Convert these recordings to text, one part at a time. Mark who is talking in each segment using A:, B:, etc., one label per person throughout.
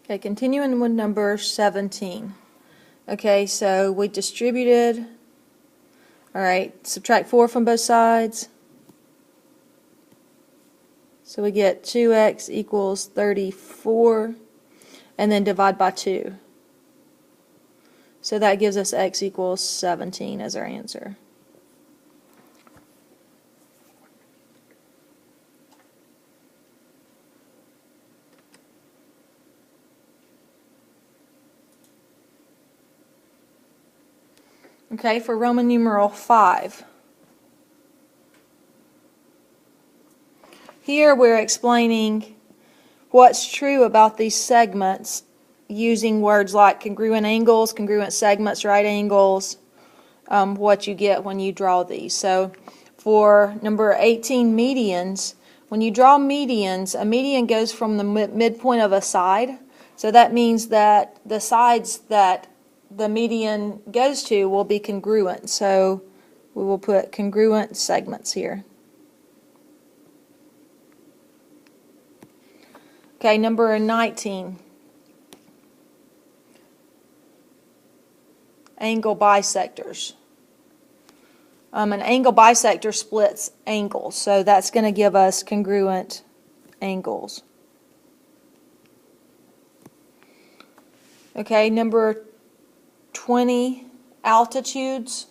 A: Okay, continuing with number 17. Okay, so we distributed, alright, subtract 4 from both sides. So we get 2x equals 34, and then divide by 2. So that gives us x equals 17 as our answer. Okay, for Roman numeral 5. Here we're explaining what's true about these segments using words like congruent angles, congruent segments, right angles, what you get when you draw these. So for number 18, medians, when you draw medians, a median goes from the midpoint of a side. So that means that the sides that the median goes to will be congruent. So we will put congruent segments here. Okay, number 19. Angle bisectors. An angle bisector splits angles, so that's going to give us congruent angles. Okay, number 20, altitudes.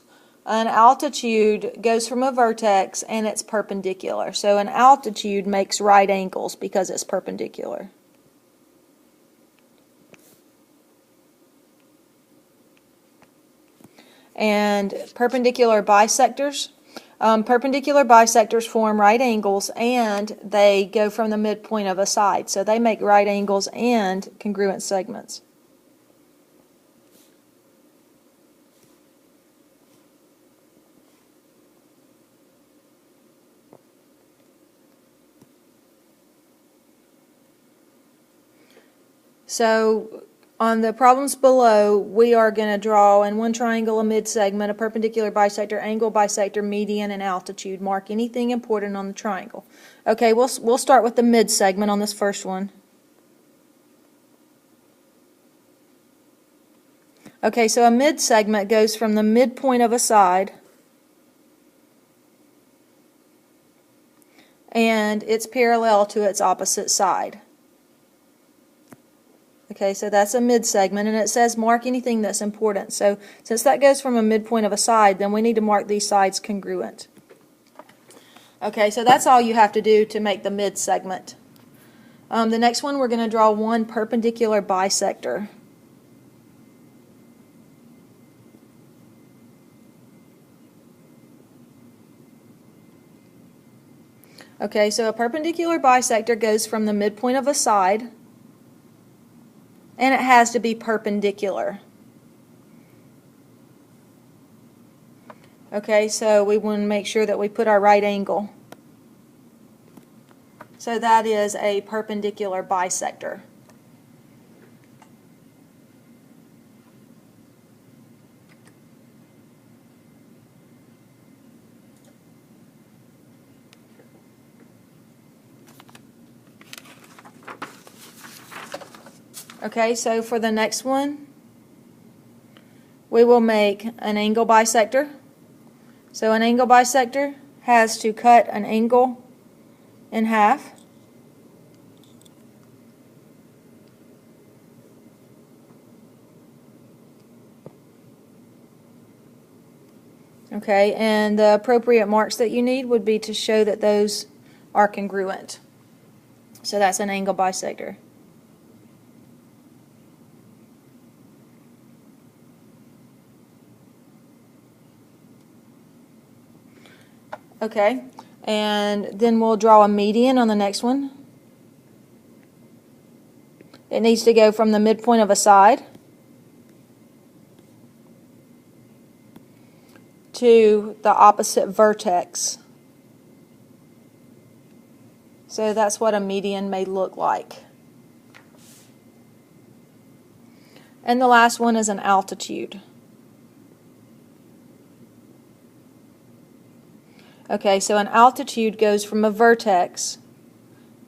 A: An altitude goes from a vertex and it's perpendicular. So an altitude makes right angles because it's perpendicular. And perpendicular bisectors. Perpendicular bisectors form right angles and they go from the midpoint of a side. So they make right angles and congruent segments. So on the problems below, we are going to draw in one triangle a mid-segment, a perpendicular bisector, angle bisector, median, and altitude. Mark anything important on the triangle. Okay, we'll start with the mid-segment on this first one. Okay, so a mid-segment goes from the midpoint of a side and it's parallel to its opposite side. Okay, so that's a mid-segment, and it says mark anything that's important. So since that goes from a midpoint of a side, then we need to mark these sides congruent. Okay, so that's all you have to do to make the mid-segment. The next one, we're going to draw one perpendicular bisector. Okay, so a perpendicular bisector goes from the midpoint of a side, and it has to be perpendicular. Okay, so we want to make sure that we put our right angle. So that is a perpendicular bisector. Okay, so for the next one, we will make an angle bisector. So an angle bisector has to cut an angle in half. Okay, and the appropriate marks that you need would be to show that those are congruent. So that's an angle bisector. Okay, and then we'll draw a median on the next one. It needs to go from the midpoint of a side to the opposite vertex. So that's what a median may look like. And the last one is an altitude. Okay, so an altitude goes from a vertex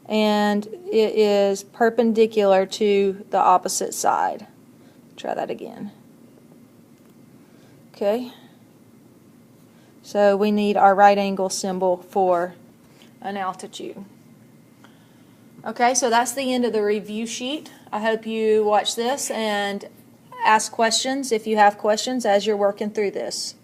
A: and it is perpendicular to the opposite side. Try that again. Okay. So we need our right angle symbol for an altitude. Okay, so that's the end of the review sheet. I hope you watch this and ask questions if you have questions as you're working through this.